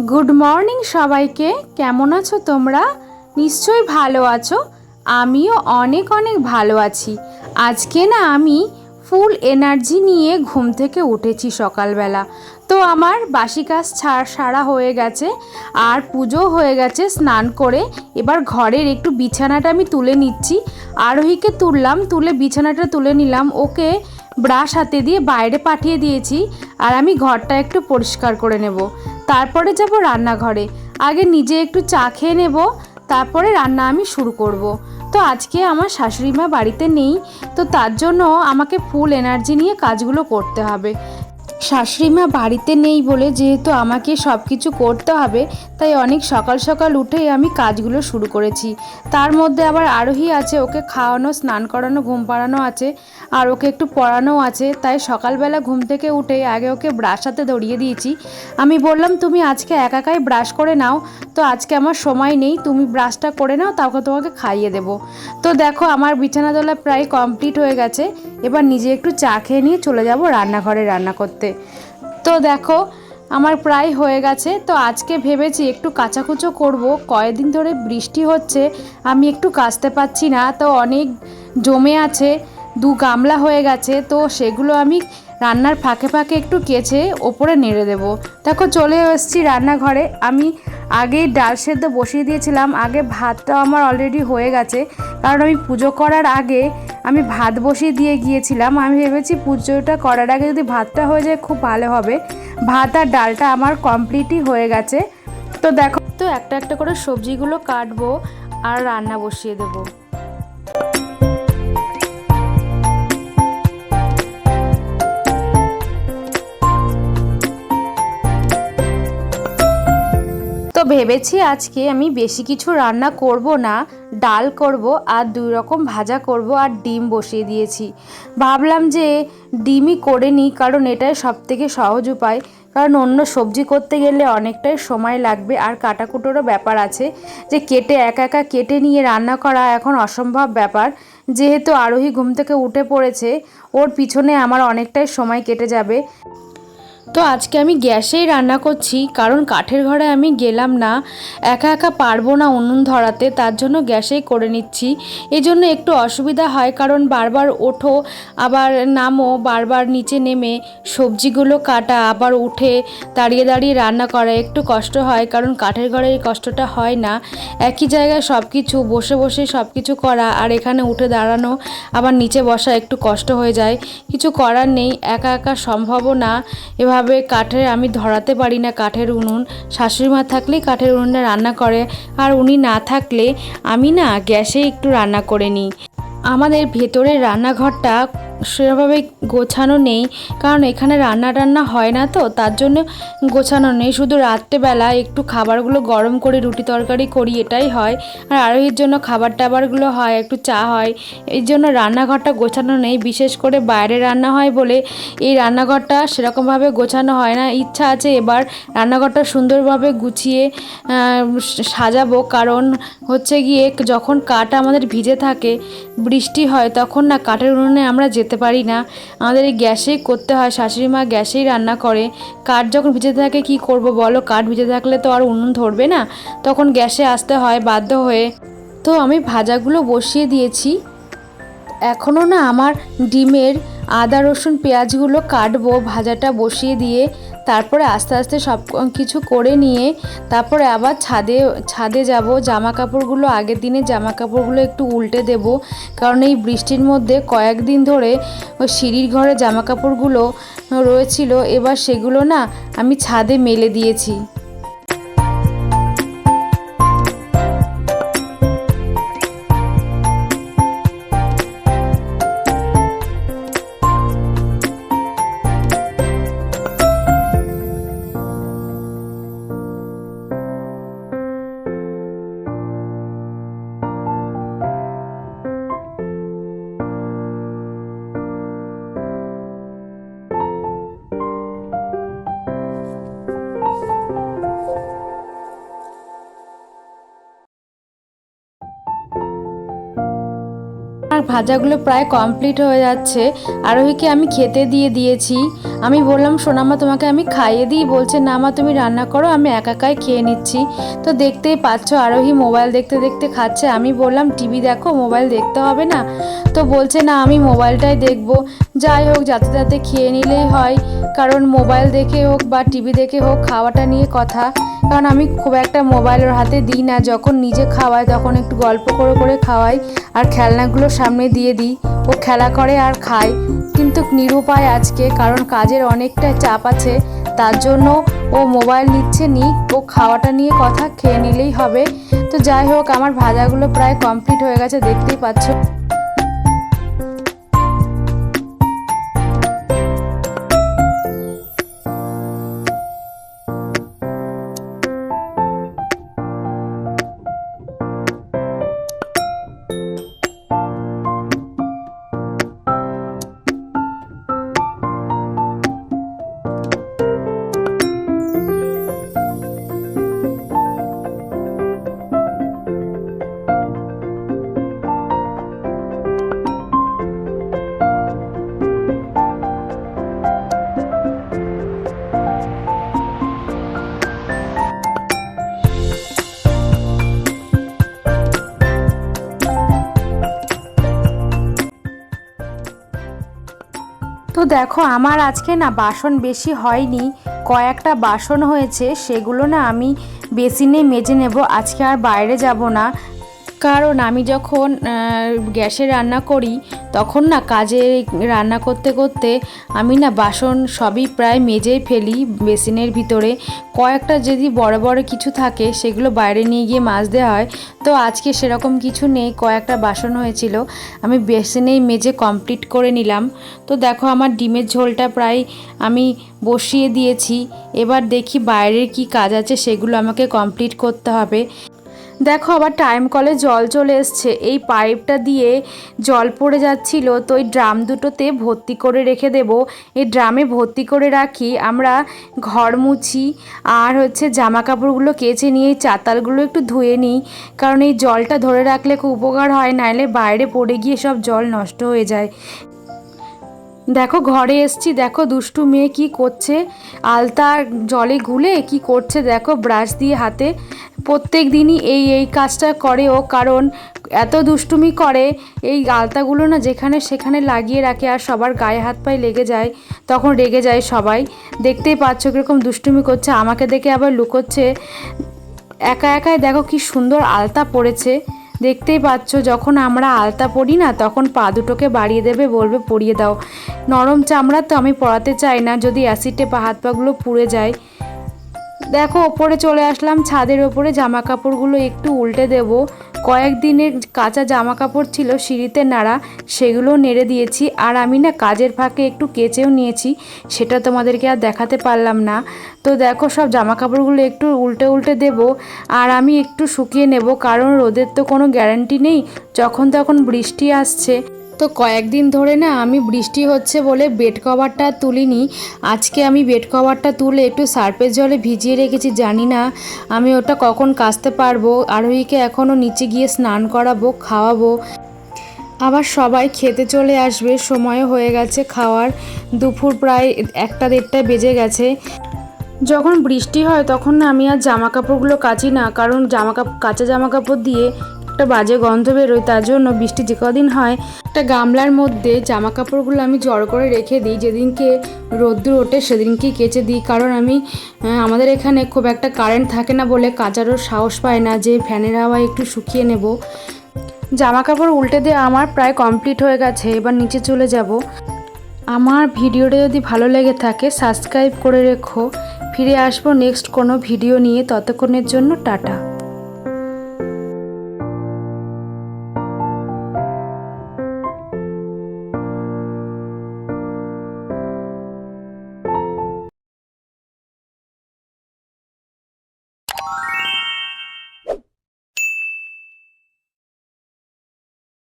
Good morning সবাইকে। কেমন আছো তোমরা? নিশ্চয়ই ভালো আছো। আমিও অনেক অনেক ভালো আছি। আজকে না আমি ফুল এনার্জি নিয়ে ঘুম থেকে উঠেছি সকালবেলা। তো আমার বাসি কাজ সারা হয়ে গেছে, আর পুজো হয়ে গেছে স্নান করে। এবার ঘরের একটু বিছানাটা আমি তুলে নিচ্ছি। আরোহীকে তুললাম, তুলে বিছানাটা তুলে নিলাম, ওকে ব্রাশ হাতে দিয়ে বাইরে পাঠিয়ে দিয়েছি। আর আমি ঘরটা একটু পরিষ্কার করে নেব, তারপরে যাব রান্নাঘরে। আগে নিজে একটু চা খেয়ে নেব, তারপরে রান্না আমি শুরু করব। তো আজকে আমার শাশুড়ি মা বাড়িতে নেই, তো তার জন্য আমাকে ফুল এনার্জি নিয়ে কাজগুলো করতে হবে। শাশুড়ি মা বাড়িতে নেই বলে যেহেতু আমাকে সব কিছু করতে হবে, তাই অনেক সকাল সকাল উঠেই আমি কাজগুলো শুরু করেছি। তার মধ্যে আবার আরোহী আছে, ওকে খাওয়ানো, স্নান করানো, ঘুম পাড়ানো আছে, আর ওকে একটু পড়ানো আছে। তাই সকালবেলা ঘুম থেকে উঠে আগে ওকে ব্রাশ হাতে ধরিয়ে দিয়েছি। আমি বললাম তুমি আজকে একাই ব্রাশ করে নাও, তো আজকে আমার সময় নেই, তুমি ব্রাশটা করে নাও, তারপর তোমাকে খাইয়ে দেবো। তো দেখো আমার বিছানা তোলা প্রায় কমপ্লিট হয়ে গেছে। এবার নিজে একটু চা খেয়ে নিয়ে চলে যাব রান্নাঘরে রান্না করতে। তো দেখো আমার প্রায় হয়ে গেছে। তো আজকে ভেবেছি একটু কাচাকুচো করব। কয়েকদিন ধরে বৃষ্টি হচ্ছে, আমি একটু কাচতে পারছি না, তো অনেক জমে আছে, 2 গামলা হয়ে গেছে। তো সেগুলো আমি রান্নার ফাঁকে ফাঁকে একটু কেচে ওপরে নেড়ে দেব। দেখো চলে এসেছি রান্নাঘরে। আমি আগেই ডাল সেদ্ধ বসিয়ে দিয়েছিলাম। আগে ভাতটাও আমার অলরেডি হয়ে গেছে, কারণ আমি পুজো করার আগে আমি ভাত বসিয়ে দিয়ে গিয়েছিলাম। আমি ভেবেছি পুজোটা করার আগে যদি ভাতটা হয়ে যায় খুব ভালো হবে। ভাত আর ডালটা আমার কমপ্লিটই হয়ে গেছে। তো দেখো, তো একটা একটা করে সবজিগুলো কাটবো আর রান্না বসিয়ে দেবো। তো ভেবেছি আজকে আমি বেশি কিছু রান্না করব না, ডাল করব আর 2 রকম ভাজা করব আর ডিম বসিয়ে দিয়েছি। ভাবলাম যে ডিমই করে নিই, কারণ এটাই সবথেকে সহজ উপায়। কারণ অন্য সবজি করতে গেলে অনেকটাই সময় লাগবে, আর কাটাকুটোরও ব্যাপার আছে, যে কেটে একা একা কেটে নিয়ে রান্না করা এখন অসম্ভব ব্যাপার। যেহেতু আরোহী ঘুম থেকে উঠে পড়েছে, ওর পিছনে আমার অনেকটাই সময় কেটে যাবে। তো আজকে আমি গ্যাসেই রান্না করছি, কারণ কাঠের ঘরে আমি গেলাম না, একা একা পারবো না উনুন ধরাতে, তার জন্য গ্যাসেই করে নিচ্ছি। এই জন্য একটু অসুবিধা হয়, কারণ বারবার ওঠো আবার নামো, বারবার নিচে নেমে সবজিগুলো কাটা, আবার উঠে দাঁড়িয়ে দাঁড়িয়ে রান্না করা একটু কষ্ট হয়, কারণ কাঠের ঘরে এই কষ্টটা হয় না। একই জায়গায় সব কিছু বসে বসে সব কিছু করা, আর এখানে উঠে দাঁড়ানো আবার নিচে বসা একটু কষ্ট হয়ে যায়। কিছু করার নেই, একা একা সম্ভবও না এভাবে কাঠের, আমি ধরাতে পারি না কাঠের উনুন। শাশুড়ি মা থাকলেই কাঠের উনুনে রান্না করে, আর উনি না থাকলে আমি না গ্যাসে একটু রান্না করে নিই। আমাদের ভেতরের রান্নাঘরটা সেভাবে গোছানো নেই, কারণ এখানে রান্না টান্না হয় না, তো তার জন্য গোছানো নেই। শুধু রাত্রেবেলা একটু খাবারগুলো গরম করে রুটি তরকারি করি, এটাই হয়। আর আরোহীর জন্য খাবার টাবারগুলো হয়, একটু চা হয়, এই জন্য রান্নাঘরটা গোছানো নেই। বিশেষ করে বাইরে রান্না হয় বলে এই রান্নাঘরটা সেরকমভাবে গোছানো হয় না। ইচ্ছা আছে এবার রান্নাঘরটা সুন্দরভাবে গুছিয়ে সাজাবো, কারণ হচ্ছে গিয়ে যখন কাঠ আমাদের ভিজে থাকে, বৃষ্টি হয়, তখন না কাঠের উনুনে আমরা যেতে পারি না, আমাদের এই গ্যাসেই করতে হয়। শাশুড়ি মা গ্যাসেই রান্না করে। কাঠ যখন ভিজে থাকে কি করব বলো, কাঠ ভিজে থাকলে তো আর উনুন ধরবে না, তখন গ্যাসে আসতে হয় বাধ্য হয়ে। তো আমি ভাজাগুলো বসিয়ে দিয়েছি। এখনও না আমার ডিমের আদা রসুন পেঁয়াজগুলো কাটবো, ভাজাটা বসিয়ে দিয়ে তারপরে আস্তে আস্তে সব কিছু করে নিয়ে তারপরে আবার ছাদে যাব। জামা কাপড়গুলো, আগের দিনের জামা কাপড়গুলো একটু উল্টে দেব, কারণ এই বৃষ্টির মধ্যে কয়েকদিন ধরে ওই সিঁড়ির ঘরে জামা কাপড়গুলো রয়েছিল, এবার সেগুলো না আমি ছাদে মেলে দিয়েছি। আর ভাজাগুলো প্রায় কমপ্লিট হয়ে যাচ্ছে। আরোহীকে আমি খেতে দিয়ে দিয়েছি, আমি বললাম সোনামা তোমাকে আমি খাইয়ে দিই, বলছে না মা তুমি রান্না করো, আমি একাই খেয়ে নিচ্ছি। তো দেখতেই পাচ্ছ আরোহী মোবাইল দেখতে দেখতে খাচ্ছে। আমি বললাম টিভি দেখো, মোবাইল দেখতে হবে না। তো বলছে না আমি মোবাইলটাই দেখবো। যাই হোক যাতে তাতে খেয়ে নিলেই হয়, কারণ মোবাইল দেখে হোক বা টিভি দেখে হোক খাওয়াটা নিয়ে কথা। কারণ আমি খুব একটা মোবাইল ওর হাতে দিই না, যখন নিজে খাওয়াই তখন একটু গল্প করে করে খাওয়াই আর খেলনাগুলো সামনে দিয়ে দিই, ও খেলা করে আর খায়। কিন্তু নিরুপায় আজকে, কারণ কাজের অনেকটা চাপ আছে, তার জন্য ও মোবাইল নিচ্ছে নিক, ও খাওয়াটা নিয়ে কথা, খেয়ে নিলেই হবে। তো যাই হোক আমার ভাজাগুলো প্রায় কমপ্লিট হয়ে গেছে, দেখতেই পাচ্ছ। তো দেখো আমার আজকে না বাসন বেশি হয়নি, কয়েকটা বাসন হয়েছে, সেগুলো না আমি বেসিনে মেজে নেব। আজকে আর বাইরে যাব না, কারণ আমি যখন গ্যাসে রান্না করি তখন না কাজে রান্না করতে করতে আমি না বাসন সবই প্রায় মেজেই ফেলি বেসিনের ভিতরে। কয়েকটা যদি বড় বড় কিছু থাকে সেগুলো বাইরে নিয়ে গিয়ে মাজতে হয়। তো আজকে সেরকম কিছু নেই, কয়েকটা বাসন হয়েছিল, আমি বেসিনেই মেজে কমপ্লিট করে নিলাম। তো দেখো আমার ডিমের ঝোলটা প্রায় আমি বসিয়ে দিয়েছি। এবার দেখি বাইরের কি কাজ আছে, সেগুলো আমাকে কমপ্লিট করতে হবে। দেখো আবার টাইম কলে জল চলে এসছে, এই পাইপটা দিয়ে জল পড়ে যাচ্ছিল, তো এই ড্রাম দুটোতে ভর্তি করে রেখে দেব। এই ড্রামে ভর্তি করে রাখি, আমরা ঘর মুছি আর হচ্ছে জামা কাপড়গুলো কেচে নিয়ে এই চাতালগুলো একটু ধুয়ে নিই, কারণ এই জলটা ধরে রাখলে খুব উপকার হয়, নাহলে বাইরে পড়ে গিয়ে সব জল নষ্ট হয়ে যায়। দেখো ঘরে এসছি, দেখো দুষ্টু মেয়ে কি করছে, আলতা জলে গুলে কি করছে দেখো ব্রাশ দিয়ে হাতে। প্রত্যেক দিনই এই কাজটা করে ও, কারণ এত দুষ্টুমি করে, এই আলতাগুলো না যেখানে সেখানে লাগিয়ে রাখে আর সবার গায়ে হাত পায়ে লেগে যায়, তখন রেগে যায় সবাই। দেখতেই পাচ্ছ কীরকম দুষ্টুমি করছে, আমাকে দেখে আবার লুকোচ্ছে। একা একাই দেখো কি সুন্দর আলতা পড়েছে, দেখতেই পাচ্ছ। যখন আমরা আলতা পরি না তখন পা দুটোকে বাড়িয়ে দেবে, বলবে পরিয়ে দাও। নরম চামড়া তো, আমি পরাতে চাই না, যদি অ্যাসিডে হাত পাগুলো পুড়ে যায়। দেখো ওপরে চলে আসলাম, ছাদের ওপরে জামা কাপড়গুলো একটু উল্টে দেব। কয়েকদিনের কাঁচা জামা কাপড় ছিল সিঁড়িতে নাড়া, সেগুলো নেড়ে দিয়েছি। আর আমি না কাজের ফাঁকে একটু কেচেও নিয়েছি, সেটা তোমাদেরকে আর দেখাতে পারলাম না। তো দেখো সব জামা কাপড়গুলো একটু উল্টে উল্টে দেব, আর আমি একটু শুকিয়ে নেব, কারণ রোদের তো কোনো গ্যারান্টি নেই, যখন তখন বৃষ্টি আসছে। তো কয়েকদিন ধরে না আমি বৃষ্টি হচ্ছে বলে বেড কভারটা তুলিনি, আজকে আমি বেড কভারটা তুলে একটু সার্ফের জলে ভিজিয়ে রেখেছি। জানি না আমি ওটা কখন কাচতে পারবো। আরোহীকে এখনও নিচে গিয়ে স্নান করাবো, খাওয়াবো, আবার সবাই খেতে চলে আসবে, সময়ও হয়ে গেছে খাওয়ার, দুপুর প্রায় 1-1:30 বেজে গেছে। যখন বৃষ্টি হয় তখন না আমি আর জামা কাপড়গুলো কাচি না, কারণ কাঁচা জামা কাপড় দিয়ে একটা বাজে গন্ধ বেরোয়, তার জন্য বৃষ্টি যে কদিন হয় একটা গামলার মধ্যে জামা কাপড়গুলো আমি জড়ো করে রেখে দিই, যেদিনকে রোদ্দুর ওঠে সেদিনকেই কেচে দিই। কারণ আমি আমাদের এখানে খুব একটা কারেন্ট থাকে না বলে কাচারও সাহস পায় না যে ফ্যানের হাওয়ায় একটু শুকিয়ে নেব। জামা কাপড় উল্টে দিয়ে আমার প্রায় কমপ্লিট হয়ে গেছে, এবার নিচে চলে যাব। আমার ভিডিওটা যদি ভালো লেগে থাকে সাবস্ক্রাইব করে রেখো, ফিরে আসবো নেক্সট কোনো ভিডিও নিয়ে, ততক্ষণের জন্য টাটা।